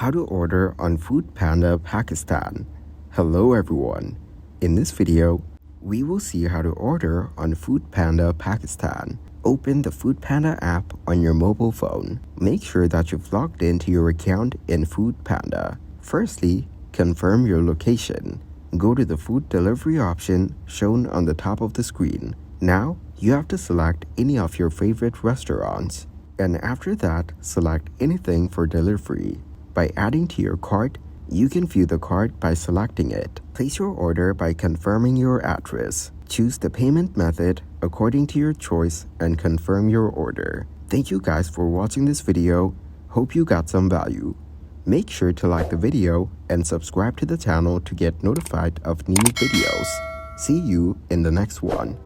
How to order on Foodpanda Pakistan. Hello everyone. In this video, we will see how to order on Foodpanda Pakistan. Open the Foodpanda app on your mobile phone. Make sure that you've logged into your account in Foodpanda. Firstly, confirm your location. Go to the food delivery option shown on the top of the screen. Now, you have to select any of your favorite restaurants. And after that, select anything for delivery. By adding to your cart, you can view the cart by selecting it. Place your order by confirming your address. Choose the payment method according to your choice and confirm your order. Thank you guys for watching this video. Hope you got some value. Make sure to like the video and subscribe to the channel to get notified of new videos. See you in the next one.